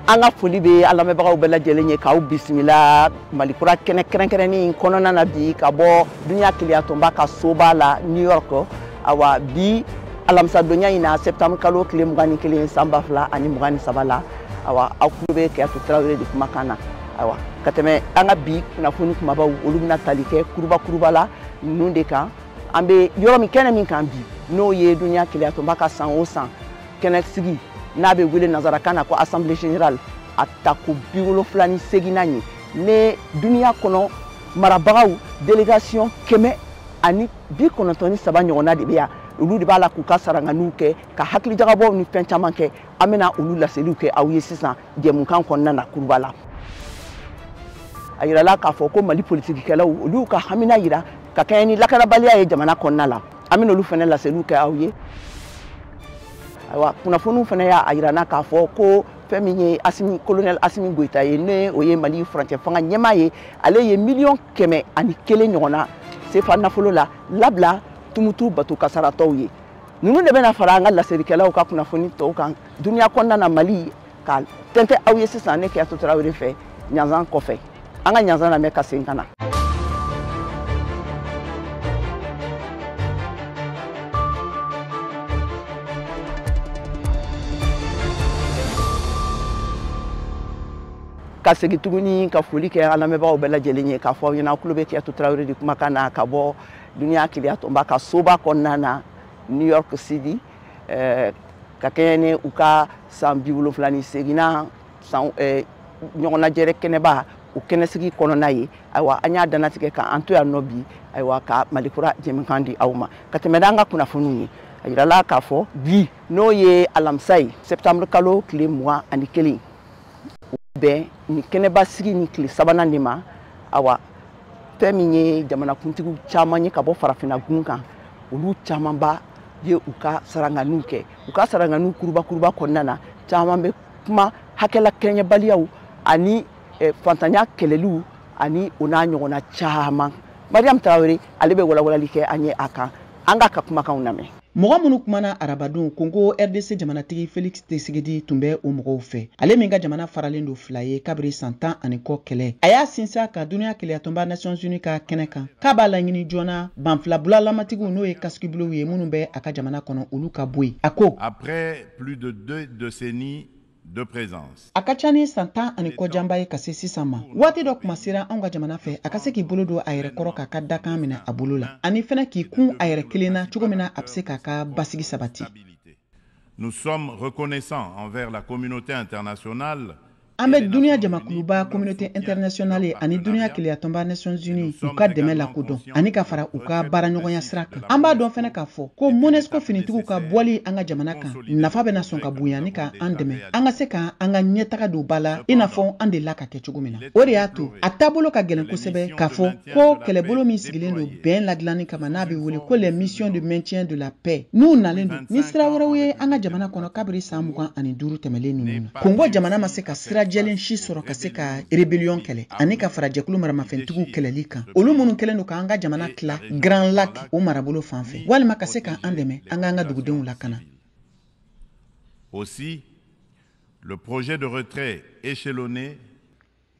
anga foli be alamebagaw bela jelenye ka bismillah malikura kene konona na bi ka bo dunya kliya tomba ka soba la New York awa bi alamsa donya ina septembre kalo kile mugani kile samba fla ani mugani sabala awa akube ke atutrawre di kumakana awa kateme anga bi na foni kuma ba olumna talike kuruba la nunde kan ambe yoro mi kene min kan bi no ye dunya kliya tomba ka 100 au 100 kene sigi nabe wile nazarakana ko assemblée générale atako biwolo flani seginani ne dunia kono marabagaw délégation keme ani bi kono toni saba nyona de biya ulu de bala ku kasaranga nuke ka hakli jagabo ni penchama ke amena ulu la seluke awiye sisan de mun kan konna na kurbala ayira la ka fo ko mali politique kala ulu ka hamina yira ka kayni lakara baliya e jamana konna la amena ulu fene la seluke awiye kuna fonu fana ya ayirana ka fo ko feminye asimi colonel Asimi Goita ye ne oye Mali français fanga nyema ye ale ye million keme ani kele nyona se fa nafolo la labla tumutu batu kasara tawye nunu de bena faranga la serikala o ka kuna foni to kan dunia konna na Mali ka tente awye sisa ne ke atotra wure fe nyanzan ko fe anga nyanzan na me ka senkana ka segi tuguni ka foli ke alamebagaw bela jelenye ka fo yina kulube ke atutrawre di kumakana ka bo dunia kliya tomba ka soba konnana New York City ka kene uka sambi wulo flani segina nyona jere keneba u kene sigi konona ye aywa anya danatike ka anto ya nobi aywa ka malikura jemkandi awma ka temedanga kuna fununi ayira la ka fo bi no ye alamsai septembre kalo kle mois ani keli be ni keneba sigi ni kli sabana ndima awa feminye jamana kuntigu chama nye kabo farafina gunka ulu chama ba ye uka saranganu ke uka saranganu kuruba konnana chama be kuma hakela kenya baliyaw ani fantanya kelelu ani ona nyona chama Mariam Traoré alebe wala like anye aka anga ka kuma kauname Moga munu kumana arabadun Congo RDC jamanatigi Félix Tshisekedi tumbe o mogow fe ale minga jamana faralen do flaye kabri 100 ans ani ko kele aya sinsa ka dunia kele atomba Nations Unies ka keneka kaba la nyini jona banfla bulala matigu no e kaskibulu ye munu be aka jamana kono ulu ka boy ako après plus de 2 décennies de présence. Akachani 100 ans ani ko jambaye kase sisama wati do kuma sira anga jamana fe akase ki bolodo ayere koro ka kadda kamina abulula ani fena ki kun ayere kelena chugomina apse ka basigi sabati. Nous sommes reconnaissants envers la communauté internationale. Ambe dunia jamakuluba communauté internationale ani dunia kiliya tomba Nations Unies uka deme la kodon ani ka fara uka bara nyogonya siraka amba don fene ka fo ko monesco finitigu ka bwali anga jamana kan nafa be na son ka buya ni ka andeme anga se ka anga nyetaka do bala ina fo ande la ka kechugumina ori atu atabolo ka gelen kusebe ka fo ko kelebolo mi sigilen do ben la glani kama na be wole ko les missions de maintien de la paix nous nalendo ni sira warawe anga jamana kono kabri samukan ani duru temele nunu Congo jamana maseka sira jelen shi soro ka se ka rebellion kele ani ka fara jekulu mara mafentugu keleli kan olu munu kelen do ka anga jamana kla Grand Lac o marabolo fanfe walima ka se ka andeme anga dugudenw lakana. Aussi le projet de retrait échelonné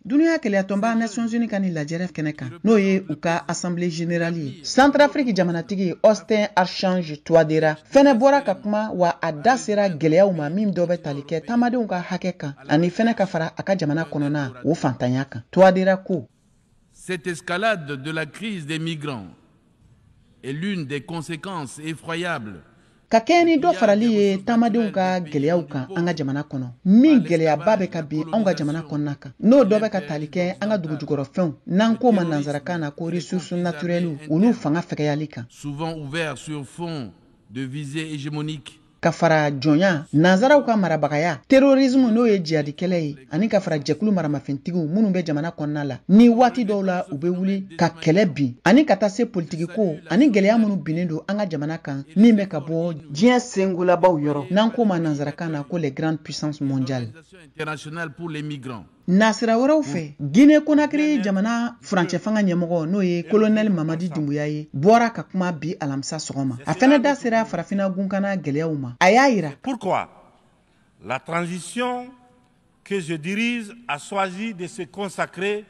dunia kele atomba Nations Unies kani la jeref keneka no ye uka assemblée générale Centrafrique jamanatigi Austin Archange Touadéra fene bora ka kuma wa adasera geleya uma mim dobe talike tamade uka hakeka ani fene ka fara aka jamana konona wo fantanyaka Touadéra ko cette escalade de la crise des migrants est l'une des conséquences effroyables kakeni do farali ye tamadenw ka geleyaw kan anga jamana kono min geleya babe ka bi anga jamana konnaka no do be ka talike anga dugu jugoro fen nan ko man nanzaraka na ko ressources naturelles ulu fanga fekeyali kan souvent ouvert sur fond de visée hégémonique kafara jonya nazaraw ka marabagaya terrorisme no ye jihadi kele ani kafara jekulu maramafentigu munu be jamana konnala ni wati dawla ube wuli ka kele bi ani kata se politique ko ani geleya munu binendo anga jamana kan ni me ka bo jien sengula baw yoro nan ko ma nazaraka na ko les grandes puissances mondiales internationale pour les migrants nasira waraw fe Guinée Conakry jamana France fanga nyemogo no ye colonel Mamadi Doumbouya ye bora ka kuma bi alamsa sogoma afena da sera farafina gunkana geleyawuma ayayira pourquoi la transition que je dirige a choisi de se consacrer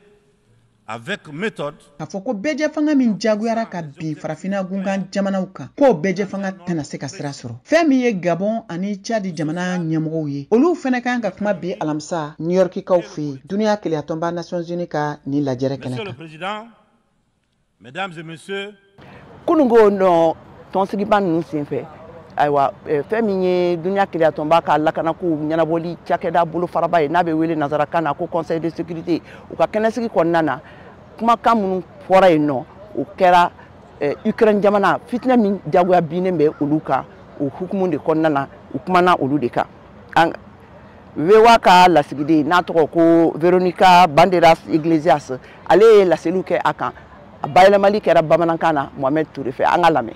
avec méthode. K'a fɔ ko bɛɛjɛ fanga min jagoyara ka bin farafina gungan jamanaw kan k'o bɛɛjɛ fanga tɛna se ka sira sɔrɔ. Fɛn min ye Gabon ani Tchad jamana ɲɛmɔgɔw ye olu fɛnɛ kan ka kuma bi alamisa New Yorkikaw fɛ yen duniya keleyatɔnba Nations Unies ka ni lajɛrɛ kɛnɛ kan. Monsieur le Président, Mesdames et Messieurs, kunungo no tɔnsigiba ninnu senfɛ ayiwa fɛn min ye duniya keleyatɔnba ka lakanako ɲɛnabɔli cakɛda bolofaraba ye n'a bɛ wele nazarakan na ko Conseil de sécurité u ka kɛnɛsigi kɔnɔna na kumakan minnu fɔra yen nɔ o kɛra Ukraine jamana fitinɛ min jagoya binnen bɛ olu kan o hukumu de kɔnɔna na u kumana olu de kan. VOA ka lasigiden n'a tɔgɔ ko Veronica Banderas Iglesias ale ye laseliw kɛ a kan a bayɛlɛmali kɛra bamanankan na Mohamed Touré fɛ an ka lamɛn.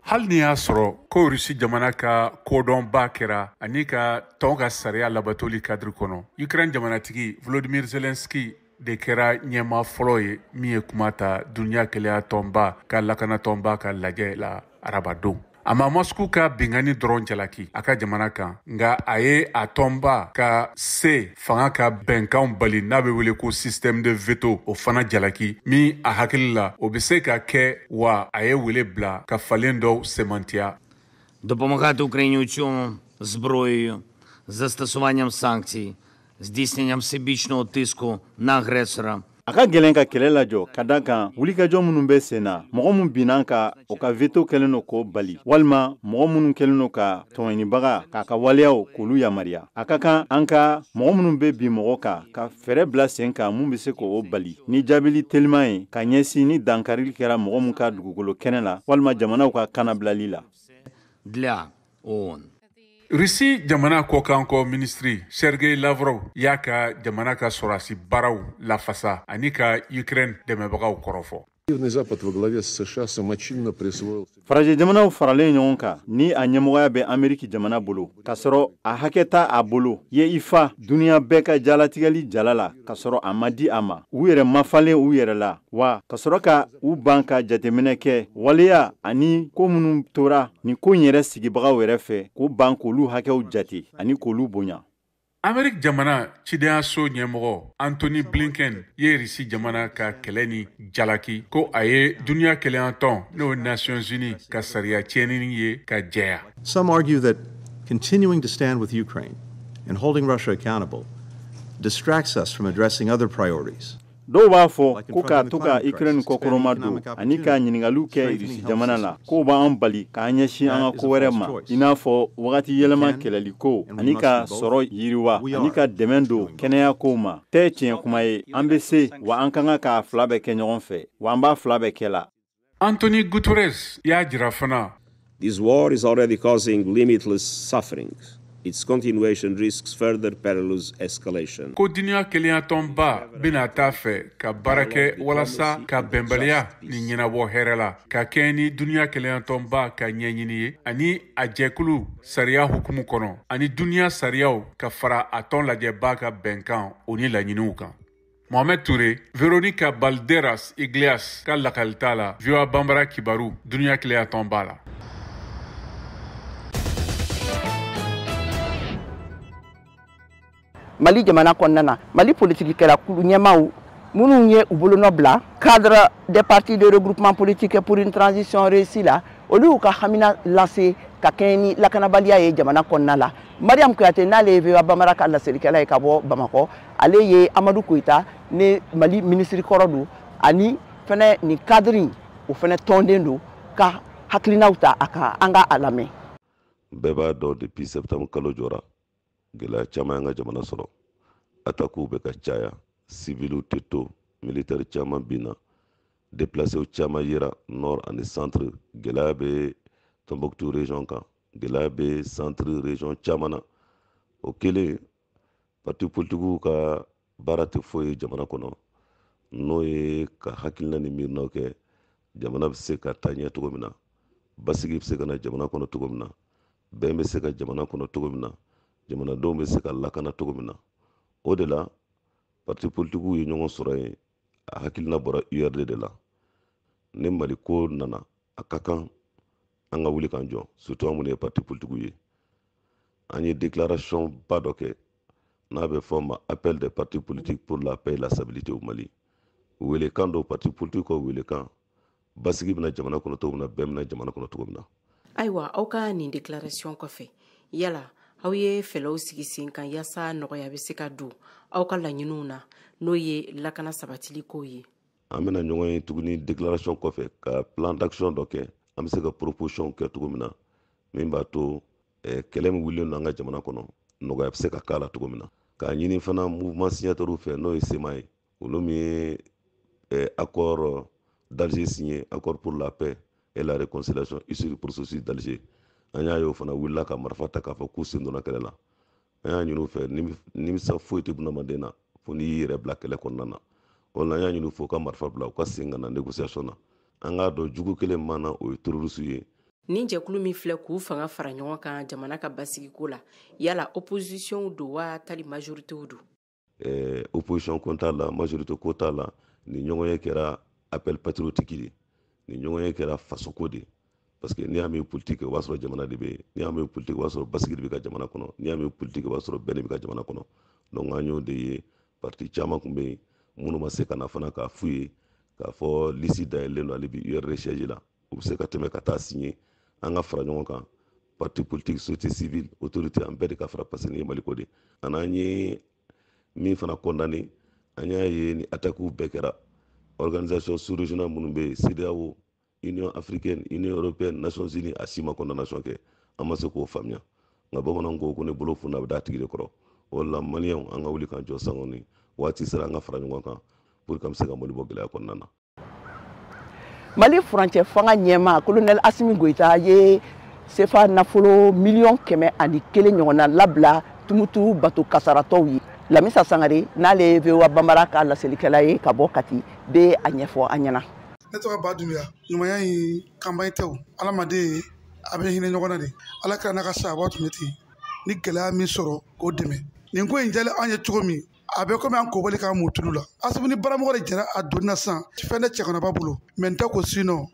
Hali ni y'a sɔrɔ ko Rusi jamana ka kodɔnba kɛra ani ka tɔn ka sariya labatoli kadiri kɔnɔ Ukraine jamanatigi Volodymyr Zelensky de kɛra ɲɛma fɔlɔ ye min ye kuma ta duniya keleya tɔnba ka lakana tɔnba ka lajɛ la arabadon. A ma Moscou ka bingani dɔrɔn jalaki a ka jamana kan nga a ye a tɔnba ka se fanga ka bɛnkanw bali n'a bɛ wele ko système de veto o fana jalaki min a hakili la o bɛ se ka kɛ wa a ye wele bila ka falen dɔw semantiya. Допомагати Україні у цьому зброєю, застосуванням санкцій, здійсненням всебічного тиску на агресора. A ka gɛlɛn ka kɛlɛ lajɔ ka da kan wulikajɔ minnu bɛ sen na mɔgɔ min binna ka o ka veto kɛlen no k'o bali walima mɔgɔ minnu kɛlen no ka tɔɲinibaga k'a ka waleyaw k'olu yamaruya a ka kan an ka mɔgɔ minnu bɛ bin mɔgɔ kan ka fɛɛrɛ bila sen kan mun bɛ se k'o bali ni jaabili teliman ye ka ɲɛsin ni dankarili kɛra mɔgɔ min ka dugukolo kɛnɛ la walima jamanaw ka kanabilali la. Для ООН. Rusi jamana kɔkanko ministri Sergei Lavrov y'a ka jamana ka sɔrɔsi baaraw lafasa ani ka Ukraine dɛmɛbagaw kɔrɔfɔ. Farajɛ jamanaw faralen ɲɔgɔn kan ni a ɲɛmɔgɔya bɛ Ameriki jamana bolo ka sɔrɔ a hakɛ t'a a bolo ye i fa duniya bɛɛ ka jalatigɛli jala la ka sɔrɔ a ma di a ma u yɛrɛ mafalen u yɛrɛ la wa ka sɔrɔ ka u ban ka jateminɛ kɛ waleya ani ko minnu tora ni ko yɛrɛ sigibagaw yɛrɛ fɛ k'u ban k'olu hakɛw jate ani k'olu bonya. Amerik jamana cidenyaso ɲɛmɔgɔ Anthony Blinken ye Rusi jamana ka kɛlɛ ni jalaki ko a ye duniya keleyatɔn n'o Nations Unies ka sariya tiɲɛni ye ka jɛya. Some argue that continuing to stand with Ukraine and holding Russia accountable distracts us from addressing other priorities. Dɔw b'a fɔ ko ka to ka Ukraine kɔkɔrɔma don ani ka ɲininkaliw kɛ Rusi jamana la k'o b'an bali k'an ɲɛsin an ka ko wɛrɛ ma i n'a fɔ wagati yɛlɛma kɛlɛli ko ani ka sɔrɔ yiriwa ani ka dɛmɛ don kɛnɛya kow ma tɛ tiɲɛ kuma ye an bɛ se wa an ka kan k'a fila bɛɛ kɛ ɲɔgɔn fɛ wa an b'a fila bɛɛ kɛ la. Anthony Guterres y'a jira fana. This war is already causing limitless suffering. Its continuation risks further perilous escalation. Ko duniya keleyatɔnba bena taa fɛ ka baara kɛ walasa ka bɛnbaliya ni ɲɛnabɔ hɛrɛ la ka kɛ ni duniya keleyatɔnba ka ɲɛɲini ye ani a jɛkulu sariya hukumu kɔnɔ ani duniya sariyaw ka fara a tɔn lajɛba ka bɛnkan o ni laɲiniw kan. Mohamed Touré, Veronica Balderas Iglesias ka lakalita la VOA Bambara kibaru duniya keleyatɔnba la. Mali jamana kɔnɔna na Mali politique kɛra kulu ɲɛmaw minnu ye u bolonɔ bila cadre des partis de regroupement politique pour une transition réussie la olu y'u ka hamina lase ka kɛɲɛ ni lakanabaliya ye jamana kɔnɔna la. Mariam Kuyate n'ale ye VOA Bambara ka laselikɛla ye ka bɔ Bamakɔ ale ye Amadou Koita ne Mali ministre kɔrɔ don ani fɛnɛ ni cadre o fɛnɛ tɔnden don ka hakilinaw ta a kan an ka a lamɛn. Bɛɛ b'a dɔn depuis septembre kalo jɔra gɛlɛya caman an ka jamana sɔrɔ atakuw bɛ ka caya civiliw tɛ to militaire caman binna déplacés caman yera nord ani centre gɛlɛya bɛ Tombouctou région kan gɛlɛya bɛ centre région caman na o kelen parti politiques ka baara tɛ foyi ye jamana kɔnɔ n'o ye ka hakilina ni miirinaw kɛ jamana bɛ se ka taa ɲɛ cogo min na basigi bɛ se ka na jamana kɔnɔ cogo min na bɛn bɛ se ka jamana kɔnɔ cogo min na jamanadenw bɛ se ka lakana cogo min na o de la parti politiques ye ɲɔgɔn sɔrɔ yen a hakilina bɔra URD de la ni Mali ko nana a ka kan an ka wuli k'an jɔ surtout an minnu ye parti politiques ye an ye déclaration ba dɔ kɛ n'a bɛ fɔ ma appel des partis politiques pour la paix et la stabilité au Mali. Welekan dɔ parti politique ko welekan basigi bɛna jamana kɔnɔ cogo min na bɛɛ bɛna jamana kɔnɔ cogo min na. Ayiwa aw ka nin déclaration kɔfɛ yala aw ye fɛlɛw sigi sen kan yaasa nɔgɔya bɛ se ka don aw ka laɲiniw na n'o ye lakana sabatili ko ye. An bɛna ɲɔgɔn ye tuguni déclaration kɔfɛ ka plan d'action dɔ kɛ an bɛ se ka proposition kɛ cogo min na min b'a to kɛlɛ min wulilen don an ka jamana kɔnɔ nɔgɔya bɛ se ka k'a la cogo min na. K'a ɲini fana mouvement signataires fɛ n'o ye SEMA ye olu min ye accord d'Alger signé, accord pour la paix et la réconciliation issu du processus d'Alger. An y'a ye o fana wulila ka marifa ta k'a fɔ k'u sen donna kɛlɛ la. An y'a ɲini u fɛ nimisa foyi tɛ bunadamaden na fo n'i y'i yɛrɛ bila kɛlɛ kɔnɔna na. O la an y'a ɲini u fɛ u ka marifa bila u ka sen ka na négociation na. An k'a dɔn jugu kelen min na o ye terroriste ye. Nin jɛkulu min filɛ k'u fanga fara ɲɔgɔn kan jamana ka basigiko la yala opposition do wa tali majorité do? Opposition ko t'a la majorité ko t'a la ni ɲɔgɔn ye kɛra appel patriotique de ni ɲɔgɔn ye kɛra fasoko de parce que n'i y'a mɛn politique o b'a sɔrɔ jamana de bɛ yen n'i y'a mɛn politique o b'a sɔrɔ basigi de bɛ ka jamana kɔnɔ n'i y'a mɛn politique o b'a sɔrɔ bɛn de bɛ ka jamana kɔnɔ donc an y'o de ye parti caman tun bɛ yen minnu ma se ka na fana k'a f'u ye k'a fɔ liste dayɛlɛlen don ale bi URD siège la u bɛ se ka tɛmɛ ka taa signer an ka fara ɲɔgɔn kan parti politique société civile autorité an bɛɛ de ka fara parce que nin ye Maliko de ani an ye min fana condamné an y'a ye ni attaque bɛɛ kɛra organisation sous-régionale minnu bɛ yen CEDEAO Union africaine Union européenne Nations unies a si ma condamnation kɛ an ma se k'o faamuya nka bamananw ko ne bolo funda bɛ d'a tigi de kɔrɔ o la maliyɛnw an ka wuli k'an jɔ sango ni waati sera an ka fara ɲɔgɔn kan pour que an bɛ se ka Mali bɔ gɛlɛya kɔnɔna na. Mali furancɛ fanga ɲɛma colonel Assimi Goïta ye CFA nafolo $100,000 ɲɔgɔn na labila Tumutu bato kasaratɔw ye. Lamisa Sangare n'ale ye VOA Bambara ka laselikɛla ye ka bɔ Kati bɛ a ɲɛfɔ an ɲɛna. Ne tɔgɔ Baduya ɲumanya in kanbayi tɛw Alamaden a bɛ hinɛ ɲɔgɔn na de Ala ka n'a ka sababu tun bɛ ten ni gɛlɛya min sɔrɔ k'o dɛmɛ nin ko in jɛlen an ye cogo min a bɛ komi an kobali k'an mɔ tulu la Assimi ni baramɔgɔ de jɛra a donna sisan fɛn tɛ cɛkɔrɔba bolo mais n tɛ ko sinon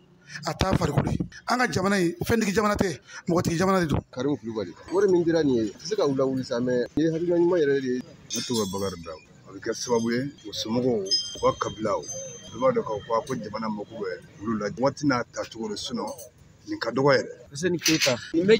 a t'a farikolo ye an ka jamana in fɛntigi jamana tɛ mɔgɔtigi jamana de don. Karimu Kulubali wari min dira nin ye tɛ se ka wuli sa mais ni ye hakilina ɲuman yɛrɛ de ye. Ne tɔgɔ Bakari Dawu a bɛ kɛ sababu ye u somɔgɔw u ka kabilaw u b'a dɔn k'a fɔ ko jamana mako bɛ olu la waati n'a tacogo de sinon nin ka dɔgɔ yɛrɛ. Useni Keita nin bɛ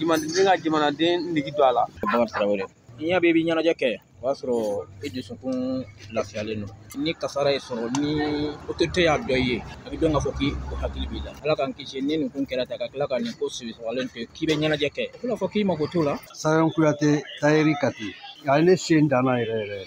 jamanaden nege don a la. Bakari Tarawele ni ɲɛ bɛ i bɛ ɲɛnajɛ kɛ o b'a sɔrɔ e dusukun lafiyalen don ni kasara ye sɔrɔ ni autorité y'a dɔ i ye a bɛ dɔn k'a fɔ k'i hakili b'i la Ala k'an kisi ni nin kun kɛra ta ka tila ka nin ko sɔgɔlen to k'i bɛ ɲɛnajɛ kɛ i b'a fɔ k'i mako t'o la. Sayon Kuyate Tayeri Kati ale ne sen danna yɛrɛ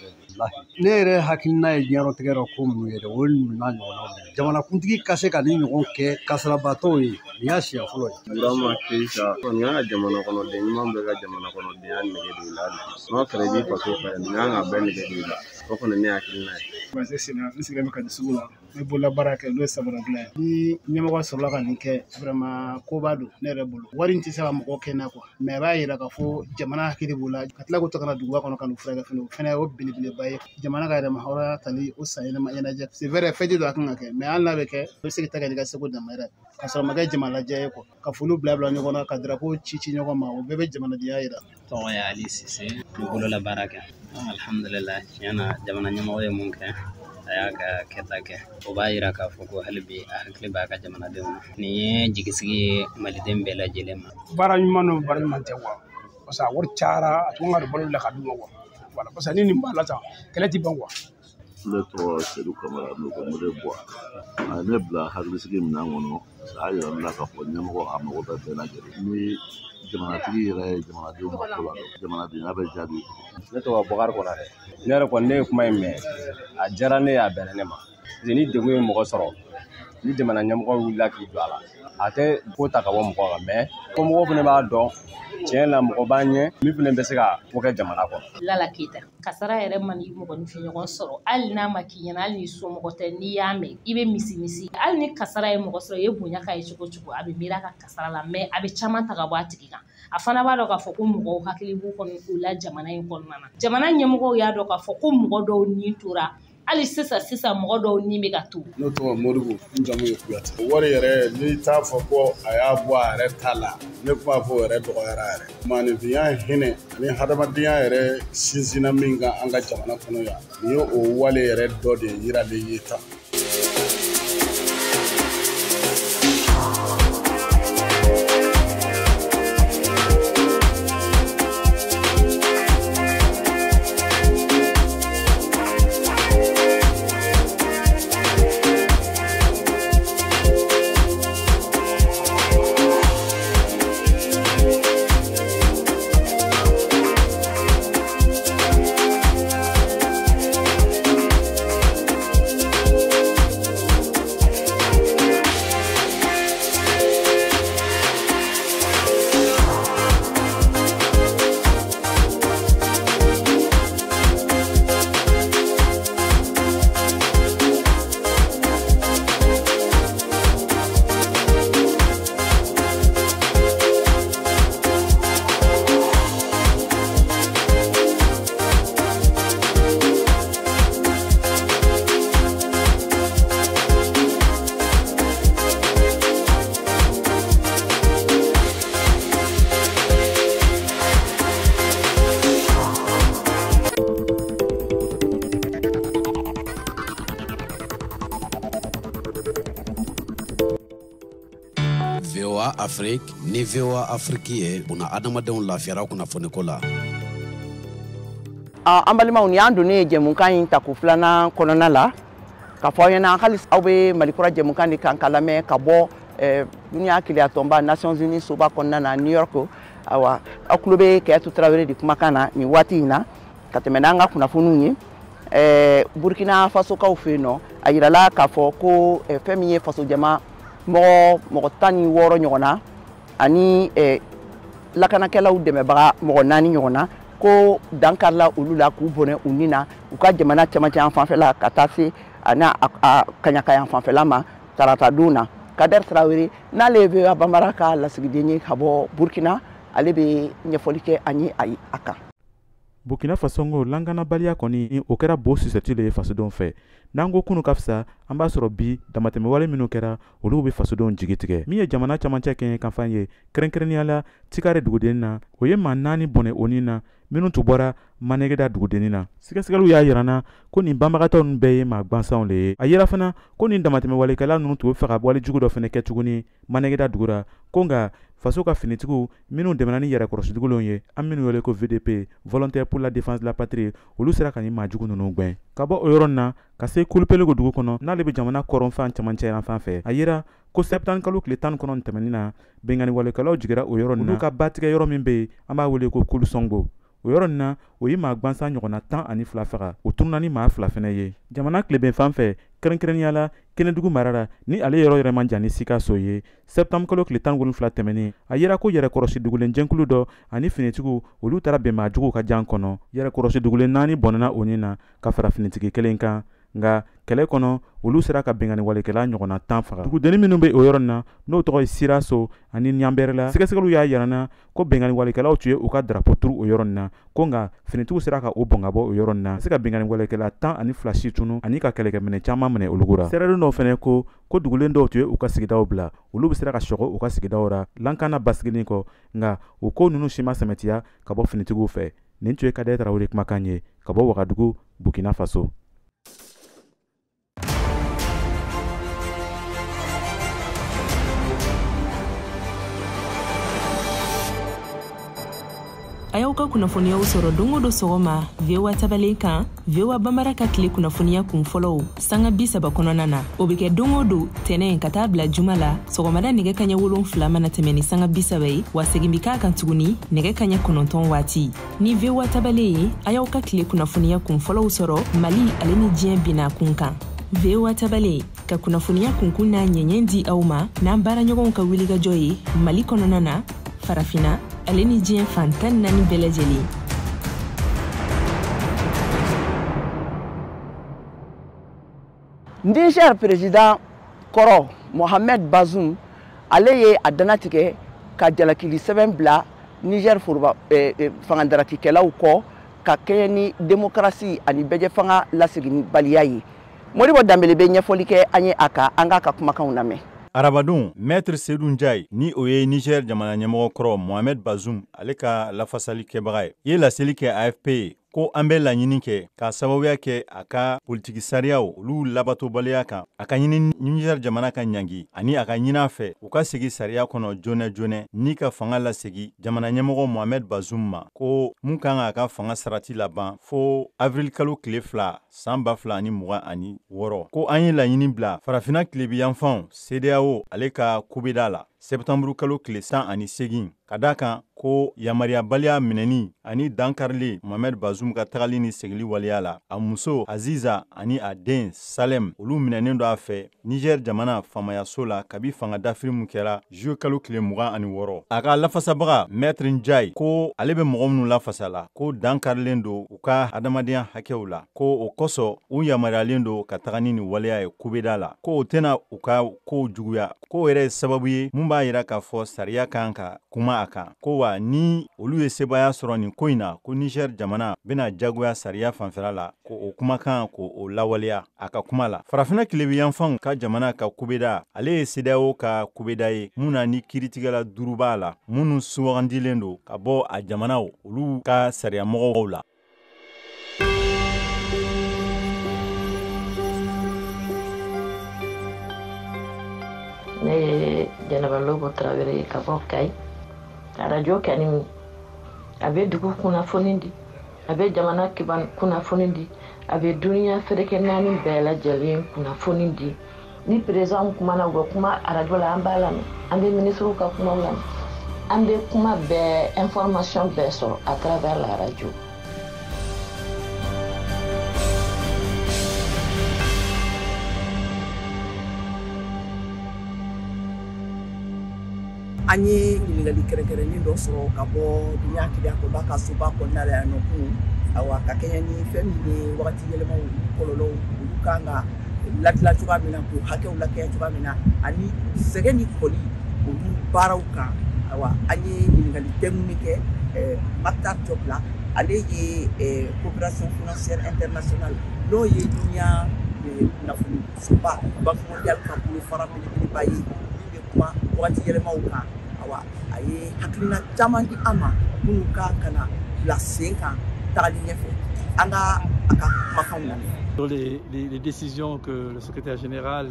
ne yɛrɛ hakilina ye diɲɛlatigɛ dɔ ko minnu ye dɛ o n'a ɲɔgɔnnaw de jamanakuntigi ka se ka nin ɲɔgɔn kɛ kasarabatɔw ye nin y'a siɲɛ fɔlɔ ye. Burama Keita nin y'an ka jamana kɔnɔden ɲuman bɛɛ ka jamana kɔnɔdenya nege don i la n'a fɛrɛ i b'i faso fɛ nin y'an ka bɛɛ nege don i la o kɔni ne hakilina ye. N sigilen bɛ Kati sugu la ne bolola baara kɛ n'o ye samara dilan ye ni ɲɛmɔgɔ sɔrɔla ka nin kɛ vraiment koba don ne yɛrɛ bolo wari in tɛ se ka mɔgɔ kɛnɛ quoi mais a b'a yira k'a fɔ jamana hakili b'o la ka tila k'o ta ka na duguba kɔnɔ ka n'u furakɛ fɛnɛ o fɛnɛ ye o belebeleba ye jamana ka yɛrɛma hɔrɔnya tali o san yɛlɛma ɲɛnajɛ c'est vrai fɛti don a kan ka kɛ mais hali n'a bɛ kɛ i bɛ se k'i ta kɛ n'i ka seko dama yɛrɛ ka sɔrɔ ma kɛ jama lajɛ ye quoi ka foliw bila ɲɔgɔn na ka drapeau ci ɲɔgɔn ma o bɛɛ bɛ jamanadenya yira. Tɔgɔ ye Ali Sise ne bolola baara kɛ alhamdulillah tiɲɛna jamana ɲɛmɔgɔ ye mun kɛ a y'a ka kɛta kɛ o b'a yira k'a fɔ ko hali bi a hakili b'a ka jamanadenw na nin ye jigisigi ye maliden bɛɛ lajɛlen ma. Baara ɲuman n'o baara ɲuman tɛ quoi parce que a wari cayara a tun ka don balo la ka d'u ma quoi voilà parce que ni nin b'a la tan kɛlɛ ti ban quoi. Ne tɔgɔ Seydou Kamara n'o ko Mode Bois a ye ne bila hakilisigi minɛn kɔnɔ a y'a yira ne la k'a fɔ ɲɛmɔgɔ a mago bɛ bɛɛ lajɛlen ni jamanatigi yɛrɛ ye jamanadenw ma ko la jamanadenya bɛ jaabi. Ne tɔgɔ Bakari Konare ne yɛrɛ kɔni ne ye kuma in mɛn a diyara ne ye a bɛnna ne ma parce que ni degun ye mɔgɔ sɔrɔ ni jamana ɲɛmɔgɔ wulila k'i jɔ a la a tɛ ko ta ka bɔ mɔgɔ kan mais ko mɔgɔw fana b'a dɔn tiɲɛ la mɔgɔ b'an ɲɛ min fana bɛ se ka ko kɛ jamana kɔnɔ. Lala Keita kasara yɛrɛ man ni mɔgɔninfin ɲɔgɔn sɔrɔ hali n'a ma k'i ɲɛna hali ni somɔgɔ tɛ n'i y'a mɛn i bɛ misi hali ni kasara ye mɔgɔ sɔrɔ i ye bonya k'a ye cogo cogo a bɛ miiri a ka kasara la mais a bɛ caman ta ka bɔ a tigi kan a fana b'a dɔn k'a fɔ ko mɔgɔw hakili b'u kɔni o la jamana in kɔnɔna na jamana ɲɛmɔgɔw y'a dɔn k'a fɔ ko mɔgɔ dɔw ni tora hali sisan mɔgɔ dɔw ni bɛ ka to. N'o tɔgɔ Modibo n jamu ye Kuyate. Wari yɛrɛ n'i t'a fɔ ko a y'a bɔ a yɛrɛ ta la ne kuma fɔ o yɛrɛ dɔgɔyara yɛrɛ. Maanifinya hinɛ ani hadamadenya yɛrɛ sinsinna min kan an ka jamana kɔnɔ yan nin ye o wale yɛrɛ dɔ de yiralen ye tan. VOA Afrique ni VOA Afrique ye buna adamadenw lafiyara kunnafoniko la. An balimaw ni an donnen jɛmukan in tako filanan kɔnɔna la k'a fɔ aw ɲɛna hali aw bɛ Malikura jɛmukan de kan ka lamɛn ka bɔ duniya keleya tɔnba Nations Unies soba kɔnɔna na New York. Awa aw tulo bɛ Kɛyatu Tarawele de kumakan na nin waati in na ka tɛmɛ n'an ka kunnafoniw ye. Burkina Faso kaw fɛ yen nɔ a yirala k'a fɔ ko fɛn min ye faso jama mɔgɔ 16 ɲɔgɔn na ani lakanakɛlaw dɛmɛbaga mɔgɔ 4 ɲɔgɔn na ko dankarila olu la k'u bɔnɛ u ni na u ka jamana cɛmancɛ yan fanfɛla ka taa se a kaɲaka yan fanfɛla ma tarata don na. Kader Traoré n'ale bɛ Banbara ka lasigiden ye ka bɔ Burkina ale bɛ ɲɛfɔli kɛ an ye a kan. Burkina Faso ngo langanabaliya kɔni o kɛra bo susɛti le fasodenw fɛ. N'an ko kunu ka fisa an b'a sɔrɔ bi damatɛmɛwale minnu kɛra olu bɛ fasodenw jigi tigɛ. Min ye jamana camancɛ kɛɲɛ kanfan ye kɛrɛnkɛrɛnnenya la Tikare dugudennin na o ye maa 4 bɔnɛ o ni na minnu tun bɔra Manegeda dugudennin na. Sɛgɛsɛgɛliw y'a yirana ko nin banbagatɔ ninnu bɛɛ ye maa gwansanw le ye. A yira fana ko nin damatɛmɛwalekɛla ninnu tun bɛ fɛ ka wale jugu dɔ fana kɛ tuguni Manegeda dugura ko nka faso ka finitigiw minnu dɛmɛna ni yɛrɛkɔrɔsidigilenw ye an minnu wele ko VDP Volontaire pour la défense de la patrie olu sera ka nin maa jugu ninnu gwɛn. Ka bɔ o yɔrɔ nin na ka se Kulupelego dugu kɔnɔ n'ale bɛ jamana kɔrɔnfan camancɛ yan fan fɛ. A yira ko septembre kalo tile 19 tɛmɛnin na bɛnkanni walekɛlaw jigira o yɔrɔ nin na. Olu ka batigɛ yɔrɔ min bɛ yen an b'a wele ko Kulusɔngo. O yɔrɔ nin na o ye maa gwansan ɲɔgɔnna 12 faga o tununa ni maa 2 fɛnɛ ye. Jamana tileben fan fɛ kɛrɛnkɛrɛnnenya la Kɛnɛdugu mara la ni ale yɔrɔ yɛrɛ man jan ni Sikaso ye. Septembre kalo tile 17 tɛmɛnin a yira ko yɛrɛkɔrɔsi dugulen jɛnkulu dɔ ani finitigiw olu taara bɛn maa juguw ka jan kɔnɔ. Yɛrɛkɔrɔsi dugulen 4 bɔnɛna o ni na ka fara finitigi 1 kan. Nga kɛlɛ kɔnɔ olu sera ka bɛnkanni walekɛla ɲɔgɔnna 10 faga. Dugudennin minnu bɛ o yɔrɔ nin na n'o tɔgɔ ye Siraso ani Ɲanbɛrɛ la sɛgɛsɛgɛliw y'a yirana ko bɛnkanni walekɛlaw tun ye u ka drapeau turu o yɔrɔ nin na ko nka finitigiw sera ka o bɔn ka bɔ o yɔrɔ nin na. Se ka bɛnkanni walekɛla 12 si tunu ani ka kɛlɛkɛminɛ caman minɛ olu la. Sɛrɛden dɔw fɛnɛ ko dugulen dɔw tun ye u ka sigidaw bila olu bɛ sera ka sɔgɔ u ka sigidaw ra lankana basiginin kɔ nka o ko ninnu si ma sɛmɛtiya ka bɔ finitigiw fɛ. Nin tun ye Kader Traoré kumakan ye ka bɔ Wagadugu Burkina Faso. A y'aw ka kunnafoniyaw sɔrɔ don o don sɔgɔma VOA tabalen kan VOA Banbara ka tile kunnafoniya kun fɔlɔw sanga 30 kɔnɔna na o bɛ kɛ don o don tɛnɛn ka taa bila juma la sɔgɔmada nɛgɛ kaɲɛ 7 mana tɛmɛ ni sanga 30 ye wa segin bi k'a kan tuguni nɛgɛ kaɲɛ 9 waati ni VOA tabalen ye a y'aw ka tile kunnafoniya kun fɔlɔw sɔrɔ Mali ale ni diɲɛ bina kun kan VOA tabalen ka kunnafoniya kunkun n'a ɲɛɲɛ di aw ma n'an baaraɲɔgɔnw ka wulikajɔ ye Mali kɔnɔna na farafina ale ni diɲɛ fan 14 bɛɛ lajɛlen. Niger président kɔrɔ Mohamed Bazoum ale ye a danatigɛ ka jalakili sɛbɛn bila Niger fangadaracikɛlaw kɔ ka kɛɲɛ ni démocratie ani bɛjɛ fanga lasegin baliya ye. Modibo Dambele bɛ ɲɛfɔli kɛ an ye a kan, an k'a ka kumakanw lamɛn. Arabadon, Maître Seydou Ndiaye ni o ye Niger jamana ɲɛmɔgɔ kɔrɔ Mohamed Bazoum ale ka lafasali kɛbaga ye. Ye laseli kɛ AFP ye ko an bɛ laɲini kɛ ka sababuya kɛ a ka politiki sariyaw olu labatobaliya kan a ka ɲini Niger jamana ka ɲangi ani a ka ɲin'a fɛ u ka segi sariya kɔnɔ joonɛ ni ka fanga lasegi jamana ɲɛmɔgɔ Mohamed Bazoum ma ko mun kan a ka fanga sarati laban fo avril kalo tile 2 san 2026 ko an ye laɲini bila farafina tilebiyanfanw CEDEAO ale ka kubeda la septembre kalo tile 108 ka da kan ko yamariyabaliya minɛni ani dankarili Mohamed Bazoum ka tagali ni segili waliya la a muso Aziza ani a den Salem olu minɛnen do a fɛ Niger jamana famayaso la kabi fanga dafiri mun kɛra juillet kalo tile 26 a ka lafasabaga Maître Ndiaye ko ale bɛ mɔgɔ minnu lafasa la ko dankarilen do u ka adamadenya hakɛw la ko o kosɔn u yamariyalen do ka taga ni waliya ye kubeda la ko o tɛna u ka kow juguya ko yɛrɛ ye sababu ye mun b'a yira k'a fɔ sariya kan ka kuma a kan ko wa ni olu ye sebaya sɔrɔ nin ko in na ko Niger jamana bena jagoya sariya fanfɛla la ko o kumakan ko o lawaleya a ka kuma la farafina tilebiyanfanw ka jamana ka kubeda ale ye CEDEAO ka kubeda ye mun na ni kiritigɛla 5 b'a la minnu sugandilen do ka bɔ a jamanaw olu ka sariyamɔgɔw la. Ne ye Jɛnɛba Lobo Tarawele ka bɔ Kayi. Radio kɛni a bɛ dugu kunnafoni di, a bɛ jamana kiban kunnafoni di, a bɛ duniya ferekɛ naani bɛɛ lajɛlen kunnafoni di. Ni président kumana u bɛ kuma radio la an b'a lamɛn, an bɛ ministre ka kumaw lamɛn, an bɛ kuma bɛɛ information bɛɛ sɔrɔ à travers la radio. An ye ɲininkali kɛrɛnkɛrɛnnen dɔ sɔrɔ ka bɔ dunuya kiliya tɔnba ka soba kɔnɔna la yan nɔ kun awa ka kɛɲɛ ni fɛn min ye wagati yɛlɛmaw kɔlɔlɔw olu kan ka ladilan cogoya min na k'o hakɛw lakɛɲɛ cogoya min na ani sɛgɛn ni kɔli olu baaraw kan awa an ye ɲininkali tɛmu min kɛ Maktar Diop la ale ye coopération financière internationale n'o ye dunuya nafolo soba Banque mondiale ka bolo fara belebeleba ye min bɛ kuma wagati yɛlɛmaw kan awa a ye hakilina caman di an ma minnu kan ka na bila sen kan tagali ɲɛfɛ an ka a ka kumakanw lamɛn. Sur les décisions que le secrétaire général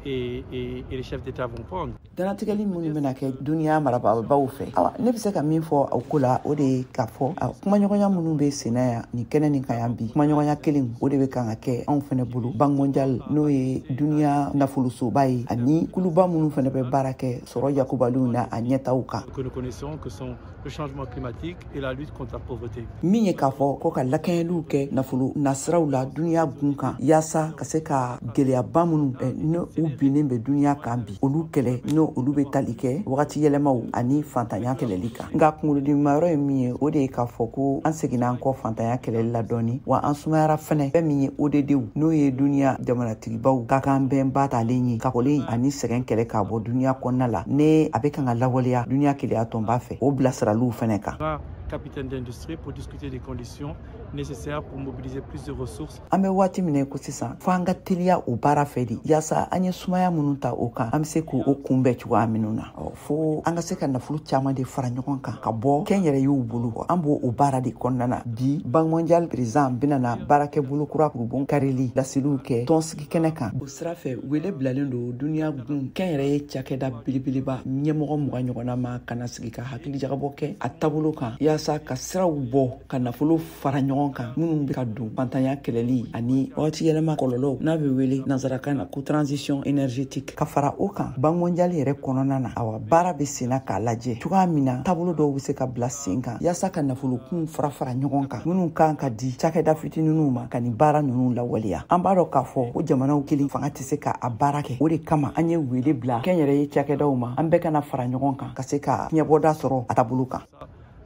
et les chefs d'État vont prendre. Danatigɛli minnu bɛna kɛ duniya marabaabaw fɛ awa ne bɛ se ka min fɔ aw ko la o de ye k'a fɔ kumaɲɔgɔnya minnu bɛ senna yan nin kɛnɛ nin kan yan bi kumaɲɔgɔnya kelen o de bɛ kan ka kɛ anw fɛnɛ bolo Banque mondiale n'o ye duniya nafolosoba ye ani kuluba minnu fɛnɛ bɛ baara kɛ sɔrɔ yakubaliw na a ɲɛtaw kan. Que nous connaissons que sont le changement climatique et la lutte contre la pauvreté. Min ye k'a fɔ ko ka lakɛɲɛliw kɛ nafolo nasiraw la duniya gun kan yaasa ka se ka gɛlɛyaba minnu n'u binnen bɛ duniya kan bi olu kɛlɛ n'o olu bɛ tali kɛ wagati yɛlɛmaw ani fantanya kɛlɛli kan nka kunkolodimayɔrɔ ye min ye o de ye k'a fɔ ko an seginna an kɔ fantanya kɛlɛli la dɔɔni wa an sumayara fɛnɛ fɛn min ye ODDw n'o ye duniya jamanatigibaw ka kan bɛn ba talen ye kakɔlen ani sɛgɛn kɛlɛ k'a bɔ duniya kɔnɔna la ne a bɛ kan ka lawaleya duniya keleya tɔnba fɛ o bilasiraliw fɛnɛ kan. Capitaine d'industrie pour discuter des conditions nécessaires pour mobiliser plus de ressources. An bɛ waati min ko sisan fo an ka teliya o baara fɛ de yaasa an ye sumaya minnu ta o kan an bɛ se k'o kunbɛn cogoya minnu na fo an ka se ka nafolo caman de fara ɲɔgɔn kan ka bɔ kɛnyɛrɛyew bolo an b'o o baara de kɔnɔna na bi Banque mondiale président bɛna baarakɛ bolo kura kurubon karili laseliw kɛ tɔnsigi kɛnɛ kan o sira fɛ wele bilalen don duniya gun kɛnyɛrɛye cakɛda belebeleba ɲɛmɔgɔ 20 ɲɔgɔnna ma ka na sigi ka hakili jagabɔ kɛ a taabolo kan yaasa ka siraw bɔ ka nafolo fara ɲɔgɔn kan minnu bɛ ka don fantanya kɛlɛli ani wagati yɛlɛma kɔlɔlɔw n'a bɛ wele nanzarakan na ko transition énergétique ka fara o kan Banque mondiale yɛrɛ kɔnɔna na awa baara bɛ senna k'a lajɛ cogoya min na taabolo dɔw bɛ se ka bila sen kan yaasa ka nafolokun fara ɲɔgɔn kan minnu kan ka di cakɛda fitininw ma ka nin baara ninnu lawaleya an b'a dɔn k'a fɔ ko jamanaw kelen fanga tɛ se ka a baara kɛ o de kama an ye wele bila kɛnyɛrɛye cakɛdaw ma an bɛɛ kana fara ɲɔgɔn kan ka se ka fiɲɛbɔda sɔrɔ a taabolo kan.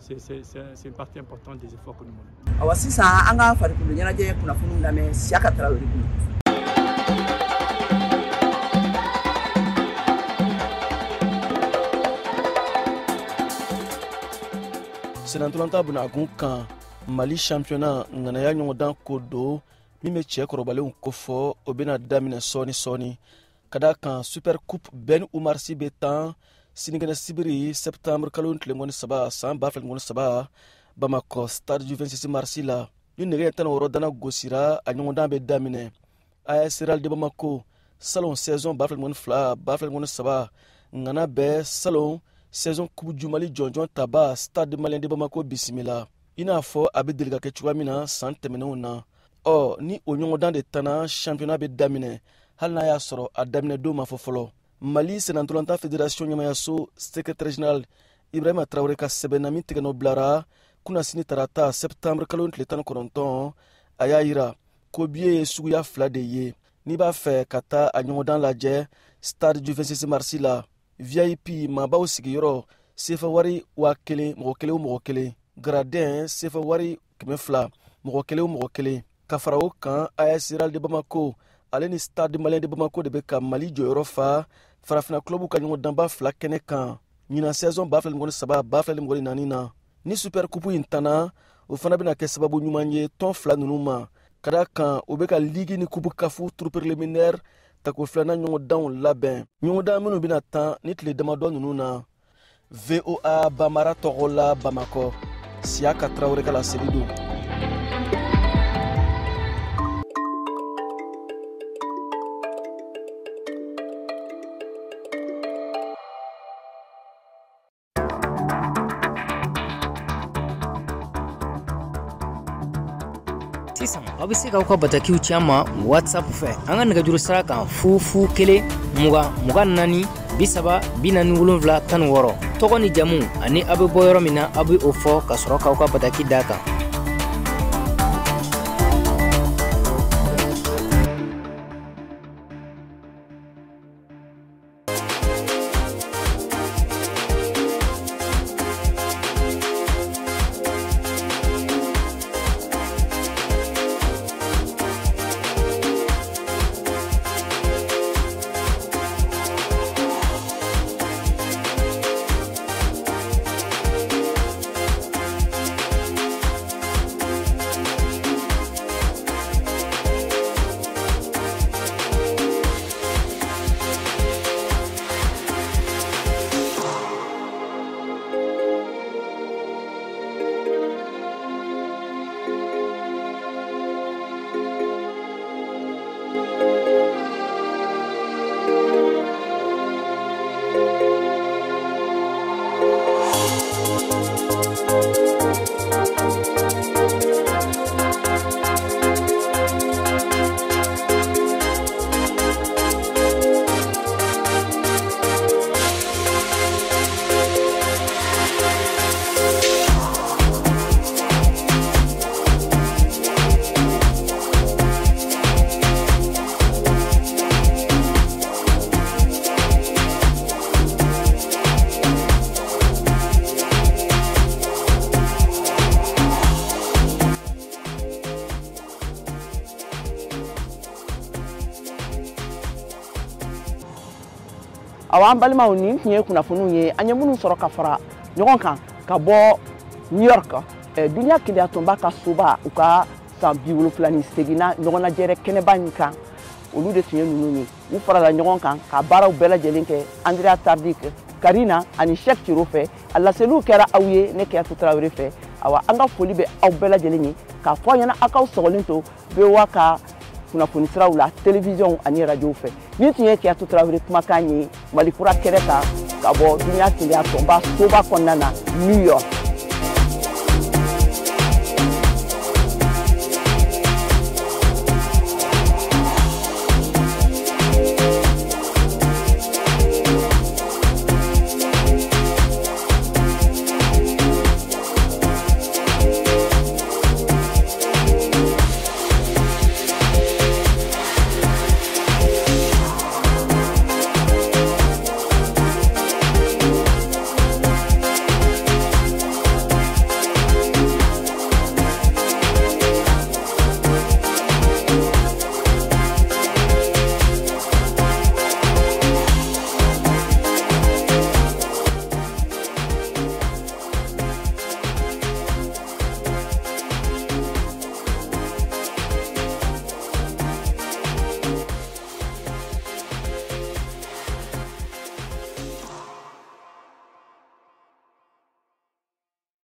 C'est une partie importante des efforts que nous menons. Awa sisan an ka farikolo ɲɛnajɛ kunnafoniw lamɛn Siaka Tarawele bolo. Senatolanta bɛna kun kan Mali championnat ngana ya ɲɔgɔndan ko do min bɛ cɛ kɔrɔbalenw ko fɔ o bɛna daminɛ sɔɔni ka da kan super coupe Ben Umar Sy bɛ tan sinikɛnɛ sibiri septembre kalo tile 13 san 2013 Bamako stade du 26 mars la ni nɛgɛ 16 dana gosira a ɲɔgɔndan bɛ daminɛ AS Real de Bamako salon saison 2012-2013 ngana bɛ salon saison coupe du Mali jɔnjɔn taba stade malien de Bamako bisimila i n'a fɔ a bɛ deli ka kɛ cogoya min na san tɛmɛnenw na ni o ɲɔgɔndan de tanna championnat bɛ daminɛ hali n'a y'a sɔrɔ a daminɛ don ma fɔ fɔlɔ Mali Senatolanta Fédération ɲɛmayaso secrétaire général Ibrahima Traoré ka sɛbɛnna min tigɛnɔ bilara kunasini tarata septembre kalo tile 19 a y'a yira ko biye ye suguya 2 de ye n'i b'a fɛ ka taa a ɲɔgɔndan lajɛ stade du 26 mars la VIP maabaw sigiyɔrɔ sefa wari 1000 mɔgɔ kelen o mɔgɔ kelen gradin sefa wari 200 mɔgɔ kelen o mɔgɔ kelen ka fara o kan AS Real de Bamako ale ni stade malien de Bamako de bɛ ka Mali jɔyɔrɔ fa farafina club ka ɲɔgɔndanba 2 kɛnɛ kan ɲinan saison 2013-2014 na ni super coupe in tanna o fana bɛna kɛ sababu ɲuman ye tɔn 2 ninnu ma ka da kan o bɛ ka ligue ni coupe kafu tour préliminaire tako 2nan ɲɔgɔndanw labɛn ɲɔgɔndan minnu bɛna tan ni tile damadɔ ninnu na VOA Bamara tɔgɔ la Bamako Siaka Traoré ka laseli don. Sisan aw bɛ se k'aw ka batakiw ci an ma WhatsApp fɛ an ka nɛgɛjuru sira kan 001 20 24 30 47 16 tɔgɔ ni jamu ani aw bɛ bɔ yɔrɔ min na aw bɛ o fɔ ka sɔrɔ k'aw ka bataki d'a kan. Awan balimaw ni tun ye kunnafoniw ye an ye minnu sɔrɔ ka fara ɲɔgɔn kan ka bɔ New York duniya keleya tɔnba ka soba u ka san 78 ɲɔgɔn lajɛrɛ kɛnɛba in kan olu de tun ye ninnu ye u farala ɲɔgɔn kan ka baaraw bɛɛ lajɛlen kɛ Andrea Tardik Karina ani Cheikh Tiro fɛ a laseliw kɛra aw ye ne Kiyatu Tarawele fɛ awa an ka foli bɛ aw bɛɛ lajɛlen ye k'a fɔ ɲɛna aw kaw sɔgɔlen to VOA ka kunnafoni siraw la télévision ani radio fɛ ni tun ye Kiyatu Tarawele kumakan ye Malikura kɛrɛ kan ka bɔ duniya keleya tɔnba soba kɔnɔna na New York.